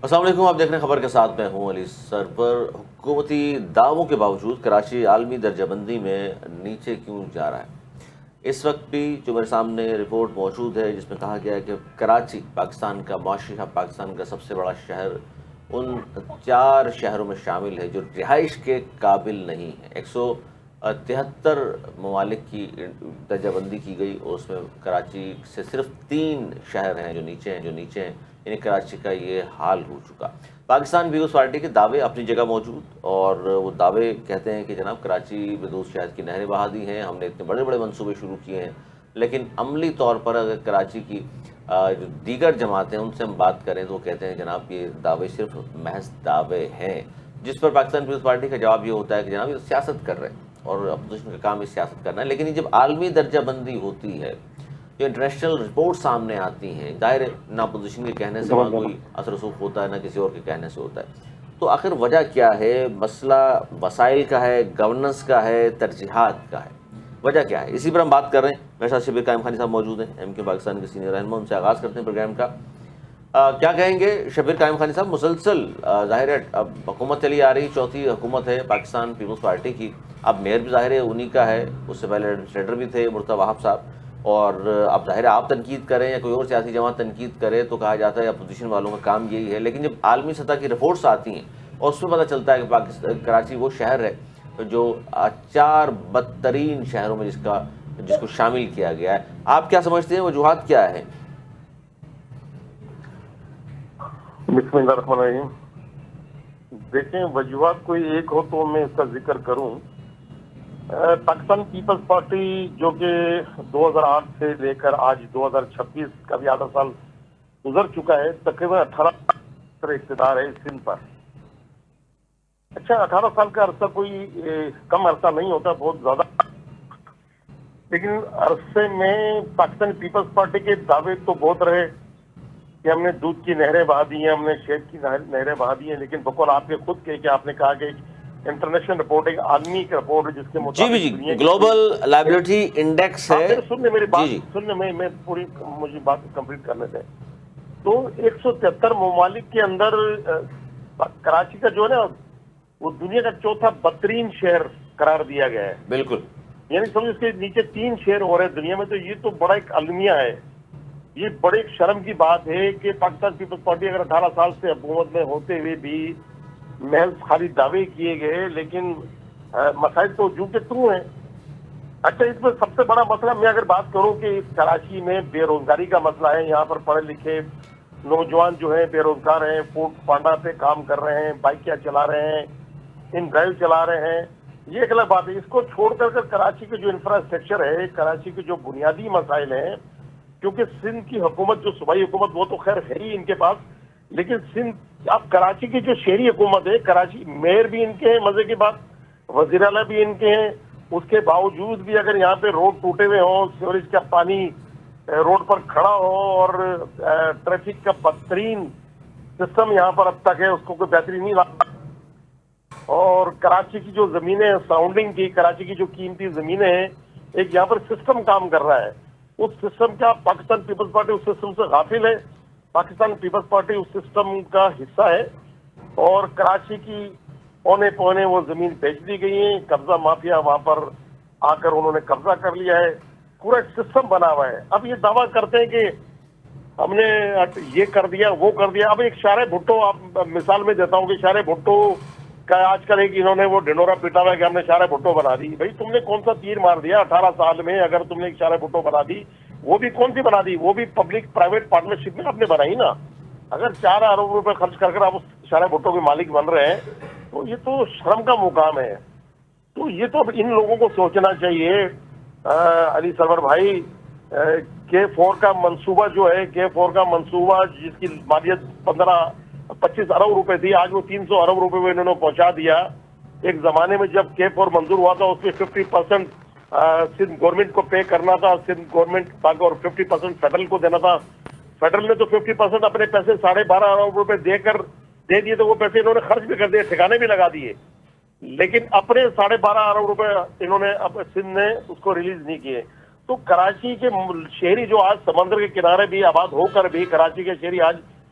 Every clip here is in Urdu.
السلام علیکم، آپ دیکھ رہے ہیں خبر کے ساتھ میں ہوں علی سرور۔ حکومتی دعووں کے باوجود کراچی عالمی درجہ بندی میں نیچے کیوں جا رہا ہے؟ اس وقت بھی جو میرے سامنے رپورٹ موجود ہے جس میں کہا گیا ہے کہ کراچی پاکستان کا معاشی ہب، پاکستان کا سب سے بڑا شہر ان 4 شہروں میں شامل ہے جو رہائش کے قابل نہیں ہے۔ 173 ممالک کی درجہ بندی کی گئی اور اس میں کراچی سے صرف 3 شہر ہیں جو نیچے ہیں، یعنی کراچی کا یہ حال ہو چکا۔ پاکستان پیپلز پارٹی کے دعوے اپنی جگہ موجود، اور وہ دعوے کہتے ہیں کہ جناب کراچی بدوش شہد کی نہریں بہا دی ہیں، ہم نے اتنے بڑے بڑے منصوبے شروع کیے ہیں، لیکن عملی طور پر اگر کراچی کی جو دیگر جماعتیں ان سے ہم بات کریں تو وہ کہتے ہیں جناب یہ دعوے صرف محض دعوے ہیں، جس پر پاکستان پیپلز پارٹی کا جواب یہ ہوتا ہے کہ جناب یہ سیاست کر رہے ہیں اور اپوزیشن کا کام یہ سیاست کرنا ہے۔ لیکن یہ جب عالمی درجہ بندی ہوتی ہے، جو انٹرنیشنل رپورٹ سامنے آتی ہیں، ظاہر ہے نہ اپوزیشن کے کہنے سے وہاں کوئی اثر رسوخ ہوتا ہے نہ کسی اور کے کہنے سے ہوتا ہے، تو آخر وجہ کیا ہے؟ مسئلہ وسائل کا ہے، گورننس کا ہے، ترجیحات کا ہے؟ وجہ کیا ہے؟ اسی پر ہم بات کر رہے ہیں۔ میرے ساتھ شبیر قائم خانی صاحب موجود ہیں، ایم کیو پاکستان کے سینئر رہنما، ان سے آغاز کرتے ہیں پروگرام کا۔ کیا کہیں گے شبیر قائم خانی صاحب؟ مسلسل ظاہر ہے اب حکومت چلی آ رہی، چوتھی حکومت ہے پاکستان پیپلز پارٹی کی، اب میئر بھی ظاہر ہے انہی کا ہے، اس سے پہلے ایڈمنسٹریٹر بھی تھے مرتضی وہاب صاحب، اور اب ظاہر ہے آپ تنقید کریں یا کوئی اور سیاسی جماعت تنقید کرے تو کہا جاتا ہے اپوزیشن والوں کا کام یہی ہے، لیکن جب عالمی سطح کی رپورٹس آتی ہیں اور اس میں پتہ چلتا ہے کہ کراچی وہ شہر ہے جو 4 بدترین شہروں میں جس کو شامل کیا گیا ہے، آپ کیا سمجھتے ہیں وجوہات کیا ہیں؟ بسم اللہ الرحمن الرحیم۔ دیکھیں، وجوہات کوئی ایک ہو تو میں اس کا ذکر کروں۔ پاکستان پیپلز پارٹی جو کہ 2008 سے لے کر آج 2026 کا بھی آدھا سال گزر چکا ہے، تقریباً 18 اقتدار ہے سندھ پر۔ اچھا، 18 سال کا عرصہ کوئی کم عرصہ نہیں ہوتا، بہت زیادہ، لیکن عرصے میں پاکستان پیپلز پارٹی کے دعوے تو بہت رہے کہ ہم نے دودھ کی نہریں بہا دی ہیں، ہم نے شہد کی نہریں بہا دی ہیں، لیکن بقول آپ کے خود کہ آپ نے کہا کہ انٹرنیشنل رپورٹ، ایک عالمی رپورٹ جس کے مطابق جی گلوبل لائبلٹی انڈیکس ہے۔ سننے میری بات، جی سننے میں پوری مجھے بات کمپلیٹ کرنے دیں۔ تو 173 ممالک کے اندر کراچی کا جو ہے نا وہ دنیا کا چوتھا بدترین شہر قرار دیا گیا ہے، بالکل، یعنی سمجھ اس کے نیچے 3 شہر ہو رہے ہیں دنیا میں، تو یہ تو بڑا ایک المیہ ہے۔ یہ بڑے شرم کی بات ہے کہ پاکستان پیپلز پارٹی اگر 18 سال سے حکومت میں ہوتے ہوئے بھی محض خالی دعوے کیے گئے، لیکن مسائل تو جو کے تو ہیں۔ اچھا، اس میں سب سے بڑا مسئلہ میں اگر بات کروں کہ اس کراچی میں بے روزگاری کا مسئلہ ہے، یہاں پر پڑھے لکھے نوجوان جو ہیں بے روزگار ہیں، فوڈ پانڈا پہ کام کر رہے ہیں، بائکیں چلا رہے ہیں، ان ڈرائیو چلا رہے ہیں، یہ ایک الگ بات ہے۔ اس کو چھوڑ کر کراچی کے جو انفراسٹرکچر ہے، کراچی کے جو بنیادی مسائل ہیں، کیونکہ سندھ کی حکومت جو صوبائی حکومت وہ تو خیر ہے ہی ان کے پاس، لیکن سندھ اب کراچی کی جو شہری حکومت ہے، کراچی میئر بھی ان کے ہیں، مزے کی بات وزیر اعلیٰ بھی ان کے ہیں، اس کے باوجود بھی اگر یہاں پہ روڈ ٹوٹے ہوئے ہوں، سیوریج کا پانی روڈ پر کھڑا ہو، اور ٹریفک کا بدترین سسٹم یہاں پر اب تک ہے، اس کو کوئی بہتری نہیں لاتا، اور کراچی کی جو زمینیں سراؤنڈنگ کی، کراچی کی جو قیمتی زمینیں ہیں، ایک یہاں پر سسٹم کام کر رہا ہے، اس سسٹم کا پاکستان پیپلز پارٹی اس سسٹم سے غافل ہے۔ پاکستان پیپلز پارٹی اس سسٹم کا حصہ ہے، اور کراچی کی اونے پونے وہ زمین بیچ دی گئی ہیں، قبضہ مافیا وہاں پر آ کر انہوں نے قبضہ کر لیا ہے، پورا ایک سسٹم بنا ہوا ہے۔ اب یہ دعویٰ کرتے ہیں کہ ہم نے یہ کر دیا وہ کر دیا۔ اب ایک شارع بھٹو، آپ مثال میں دیتا ہوں کہ شارع بھٹو کا آج کل ایک انہوں نے وہ ڈنورا پیٹا ہوا ہے کہ ہم نے شارع بھٹو بنا دی۔ بھائی تم نے کون سا تیر مار دیا 18 سال میں؟ اگر تم نے ایک شارع بھٹو بنا دی، وہ بھی کون سی بنا دی؟ وہ بھی پبلک پرائیویٹ پارٹنرشپ میں آپ نے بنائی نا۔ اگر 4 ارب روپے خرچ کر کر آپ اس شارع بھٹو کے مالک بن رہے ہیں تو یہ تو شرم کا مقام ہے۔ تو یہ تو ان لوگوں کو سوچنا چاہیے۔ علی سرور بھائی، K4 کا منصوبہ جو ہے، K4 کا منصوبہ جس کی مالیت 25 ارب روپے تھی، آج وہ 300 ارب روپے میں انہوں نے پہنچا دیا۔ ایک زمانے میں جب K4 منظور ہوا تھا اس میں 50% سندھ گورنمنٹ کو پے کرنا تھا، سندھ گورنمنٹ، اور 50% فیڈرل کو دینا تھا۔ فیڈرل نے تو 50% اپنے پیسے 12.5 ارب روپے دے دیے، تو وہ پیسے انہوں نے خرچ بھی کر دیے، ٹھکانے بھی لگا دیے، لیکن اپنے 12.5 ارب روپے انہوں نے سندھ نے اس کو ریلیز نہیں کیے۔ تو کراچی کے شہری جو آج سمندر کے کنارے بھی آباد ہو کر بھی، کراچی کے شہری آج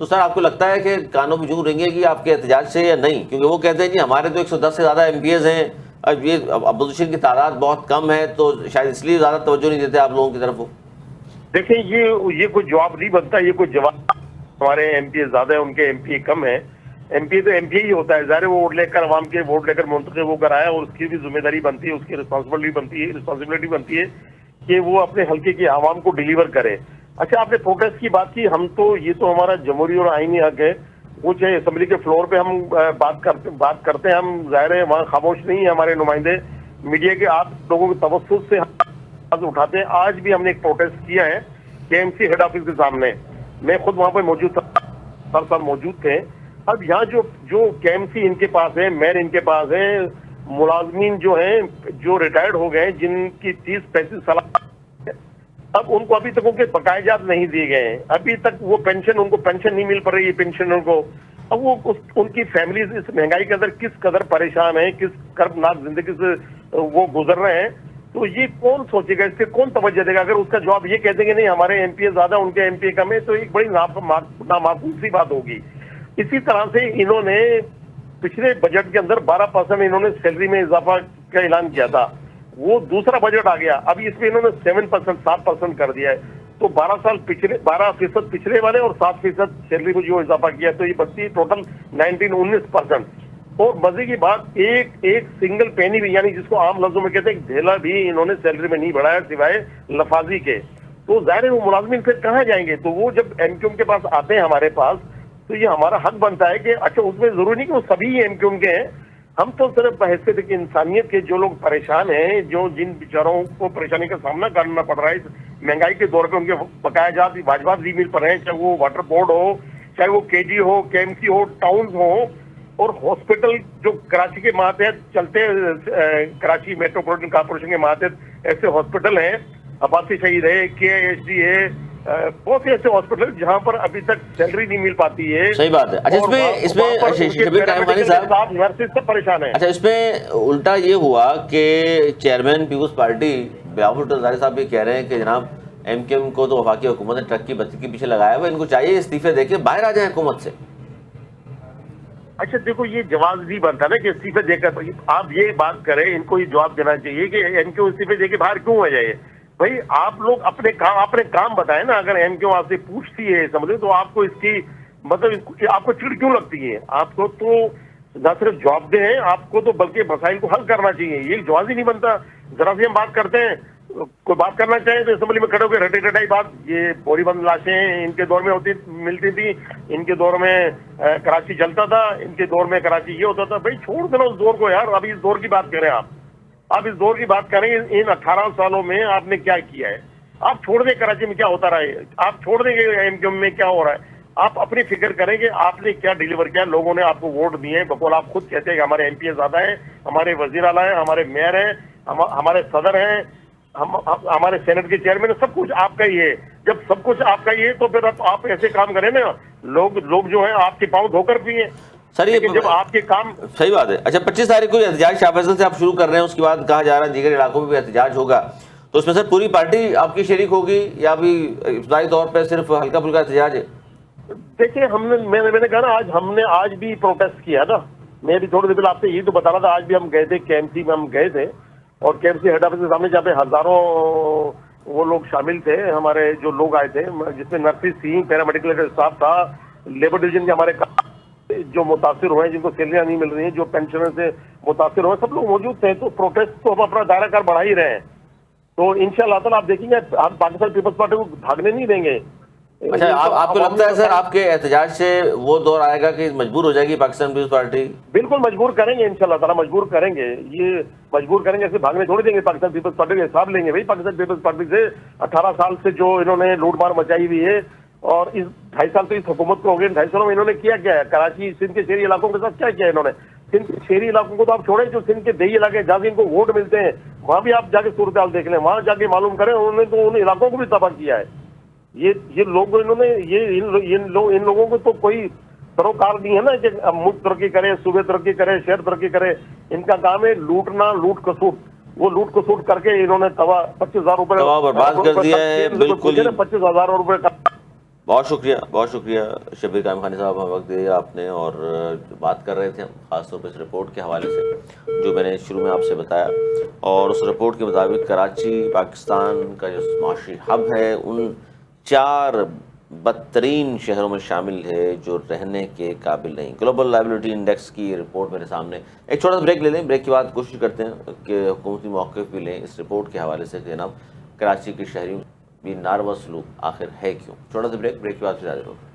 تو سر آپ کو لگتا ہے کہ کانوں میں جوں رنگے گی آپ کے احتجاج سے یا نہیں؟ کیونکہ وہ کہتے ہیں جی ہمارے تو 110 سے زیادہ MPs ہیں، اب یہ اپوزیشن کی تعداد بہت کم ہے تو شاید اس لیے زیادہ توجہ نہیں دیتے آپ لوگوں کی طرف وہ۔ دیکھیں یہ کوئی جواب نہیں بنتا، یہ کوئی جواب، ہمارے MP زیادہ ہیں ان کے MP کم ہیں۔ MP تو MP ہی ہوتا ہے، ظاہر وہ ووٹ لے کر، عوام کے ووٹ لے کر منتخب ہو کر آیا، اور اس کی بھی ذمہ داری بنتی ہے، اس کی رسپانسبلٹی بنتی ہے کہ وہ اپنے حلقے کے عوام کو ڈیلیور کرے۔ اچھا، آپ نے پروٹیسٹ کی بات کی، ہم تو یہ تو ہمارا جمہوری اور آئینی حق ہے، وہ چاہے اسمبلی کے فلور پہ ہم بات کرتے ہیں، ہم ظاہر ہے وہاں خاموش نہیں ہیں ہمارے نمائندے میڈیا کے، آپ لوگوں کے توسط سے اٹھاتے ہیں۔ آج بھی ہم نے ایک پروٹیسٹ کیا ہے KMC ہیڈ آفس کے سامنے، میں خود وہاں پہ موجود تھا، ہر سال موجود تھے۔ اب یہاں جو KMC ان کے پاس ہے، میر ان کے پاس ہے، ملازمین جو ہیں جو ریٹائرڈ ہو گئے، جن کی 30-35 سال، اب ان کو ابھی تک ان کے بقایا جات نہیں دیے گئے ہیں، ابھی تک وہ پینشن، ان کو پینشن نہیں مل پا رہی ہے پینشنر کو۔ اب وہ ان کی فیملیز اس مہنگائی کے اندر کس قدر پریشان ہیں، کس کربناک زندگی سے وہ گزر رہے ہیں، تو یہ کون سوچے گا، اس پہ کون توجہ دے گا؟ اگر اس کا جواب یہ کہتے ہیں کہ نہیں ہمارے MP زیادہ، ان کے MP کم ہے، تو ایک بڑی نامعقول سی بات ہوگی۔ اسی طرح سے انہوں نے پچھلے بجٹ کے اندر 12% انہوں نے سیلری میں اضافہ کا اعلان کیا تھا، وہ دوسرا بجٹ آ گیا، ابھی اس میں انہوں نے 7% کر دیا ہے، تو 12% پچھلے والے اور 7% سیلری میں جو اضافہ کیا، تو یہ بچتی ہے ٹوٹل 19-19%۔ اور مزے کی بات، ایک سنگل پینی بھی، یعنی جس کو عام لفظوں میں کہتے ہیں ایک ڈھیلا بھی انہوں نے سیلری میں نہیں بڑھایا سوائے لفاظی کے۔ تو ظاہر ہے وہ ملازمین پھر کہاں جائیں گے؟ تو وہ جب MQM کے پاس آتے ہیں ہمارے پاس، تو یہ ہمارا حق بنتا ہے کہ اچھا، اس میں ضروری نہیں کہ وہ سبھی MQM کے ہیں، ہم تو صرف بحیثیت کہ انسانیت کے جو لوگ پریشان ہیں، جن بیچاروں کو پریشانی کا سامنا کرنا پڑ رہا ہے اس مہنگائی کے دور پہ، ان کے بقایا جات واجبات نہیں مل پا رہے ہیں، چاہے وہ واٹر بورڈ ہو، چاہے وہ KG ہو، KMC ہو، ٹاؤنز ہو، اور ہاسپٹل جو کراچی کے ماتحت چلتے ہیں، کراچی میٹروپولیٹن کارپوریشن کے ماتحت ایسے ہاسپٹل ہیں، عباسی شہید ہے، KIHD ہے، بہت سے ایسے ہاسپٹل جہاں پر ابھی تک سیلری نہیں مل پاتی ہے۔ صحیح بات ہے۔ اچھا، اس میں شبیر قائم خانی صاحب، نرسز سب پریشان ہیں۔ اچھا، اس میں الٹا یہ ہوا کہ چیئرمین پیپلز پارٹی بیابر انصاری صاحب بھی کہہ رہے ہیں کہ جناب MQM کو تو وفاقی حکومت نے ٹرک کی بتی کے پیچھے لگایا ہوا، ان کو چاہیے استعفے دے کے باہر آ جائیں حکومت سے۔ اچھا دیکھو، یہ جواز نہیں بنتا نا کہ استعفے دے کر، آپ یہ بات کریں، ان کو یہ جواب دینا چاہیے کہ MQM استعفے دے کے باہر کیوں آ جائے؟ بھائی آپ لوگ اپنے کام بتائیں نا، اگر MQM آپ سے پوچھتی ہے سمجھے، تو آپ کو اس کی مطلب آپ کو چڑ کیوں لگتی ہے؟ آپ کو تو نہ صرف جواب دے ہیں، آپ کو تو بلکہ مسائل کو حل کرنا چاہیے، یہ جواز ہی نہیں بنتا۔ ذرا سی ہم بات کرتے ہیں، کوئی بات کرنا چاہے تو اسمبلی میں کھڑے ہو کے رٹے رٹائی بات، یہ بوری بند لاشیں ان کے دور میں ملتی تھی، ان کے دور میں کراچی جلتا تھا، ان کے دور میں کراچی یہ ہوتا تھا۔ بھائی چھوڑ دینا اس دور کو یار، ابھی اس دور کی بات کریں آپ اس دور کی بات کریں، ان 18 سالوں میں آپ نے کیا کیا ہے؟ آپ چھوڑ دیں کراچی میں کیا ہوتا رہا ہے، آپ چھوڑ دیں کہ MQM میں کیا ہو رہا ہے، آپ اپنی فکر کریں کہ آپ نے کیا ڈیلیور کیا، لوگوں نے آپ کو ووٹ دیے ہیں، بقول آپ خود کہتے ہیں کہ ہمارے MP زیادہ ہیں، ہمارے وزیر اعلیٰ ہیں، ہمارے میئر ہیں، ہمارے صدر ہیں، ہمارے سینٹ کے چیئرمین ہیں، سب کچھ آپ کا ہی ہے۔ جب سب کچھ آپ کا ہی ہے تو پھر آپ ایسے کام کریں نا، لوگ جو ہیں آپ کے پاؤں دھو کر پیئیں۔ سر یہ جب آپ کے کام، صحیح بات ہے۔ اچھا، 25 تاریخ کو احتجاج شاہ فیصل سے آپ شروع کر رہے ہیں، اس کے بعد کہا جا رہا ہے دیگر علاقوں میں بھی احتجاج ہوگا، تو اس میں سر پوری پارٹی آپ کی شریک ہوگی یا ابھی ابتدائی طور پہ صرف ہلکا پھلکا احتجاج ہے؟ دیکھیں میں نے کہا نا، ہم نے آج بھی پروٹیسٹ کیا نا، میں بھی تھوڑی دیر پہلے آپ سے یہ تو بتا رہا تھا، آج بھی ہم گئے تھے KMC میں، ہم گئے تھے، اور KMC ہیڈ آفس کے سامنے جہاں پہ ہزاروں وہ لوگ شامل تھے، ہمارے جو لوگ آئے تھے، جس میں نرسز تھیں، پیرامیڈیکل کا اسٹاف تھا، لیبر ڈویژن کے ہمارے جو متاثر ہوئے ہیں، جن کو سیلریاں نہیں مل رہی ہیں، جو پینشنر سے متاثر ہوئے، سب لوگ موجود تھے۔ تو پروٹیسٹ تو ہم اپنا دائرہ کار بڑھا ہی رہے ہیں، تو انشاءاللہ تعالیٰ آپ دیکھیں گے ہم پاکستان پیپلز پارٹی کو بھاگنے نہیں دیں گے۔ اچھا، آپ کو لگتا ہے سر آپ کے احتجاج سے وہ دور آئے گا کہ مجبور ہو جائے گی پاکستان پیپلز پارٹی؟ بالکل مجبور کریں گے، انشاءاللہ تعالیٰ مجبور کریں گے، یہ مجبور کریں گے، ایسے بھاگنے تھوڑی دیں گے۔ پاکستان پیپلز پارٹی کا حساب لیں گے بھائی، پاکستان پیپلز پارٹی سے 18 سال سے جو انہوں نے لوٹ مار مچائی ہوئی ہے، اور اس 2.5 سال تو اس حکومت کو ہو گئے، 2.5 سالوں میں انہوں نے کیا ہے؟ کراچی سندھ کے شہری علاقوں کے ساتھ کیا کیا انہوں نے؟ سندھ کے شہری علاقوں کو تو آپ چھوڑیں، جو سندھ کے دیہی علاقے جہاں سے ان کو ووٹ ملتے ہیں، وہاں بھی آپ جا کے صورتحال دیکھ لیں، وہاں جا کے معلوم کریں، انہوں نے تو ان علاقوں کو بھی تباہ کیا ہے۔ یہ لوگ انہوں نے ان لوگوں کو تو کوئی سروکار نہیں ہے نا کہ ملک ترقی کرے، صوبے ترقی کرے، شہر ترقی کرے، ان کا کام ہے لوٹنا، لوٹ کسوٹ، وہ لوٹ کسوٹ کر کے انہوں نے 25,000 روپے برباد کر دیا ہے۔ بالکل 25,000 روپے کا بہت شکریہ شبیر قائم خانی صاحب، ہمیں وقت دیا آپ نے، اور بات کر رہے تھے ہم خاص طور پہ اس رپورٹ کے حوالے سے جو میں نے شروع میں آپ سے بتایا، اور اس رپورٹ کے مطابق کراچی پاکستان کا جو معاشی ہب ہے ان 4 بدترین شہروں میں شامل ہے جو رہنے کے قابل نہیں۔ گلوبل لائبلٹی انڈیکس کی یہ رپورٹ میرے سامنے۔ ایک چھوٹا سا بریک لے لیں، بریک کے بعد کوشش کرتے ہیں کہ حکومتی موقف بھی لیں اس رپورٹ کے حوالے سے کہ جناب کراچی کے شہریوں بھی ناروا سلوک آخر ہے کیوں۔ چھوٹا سا بریک کے بعد پھر حاضر ہوگا۔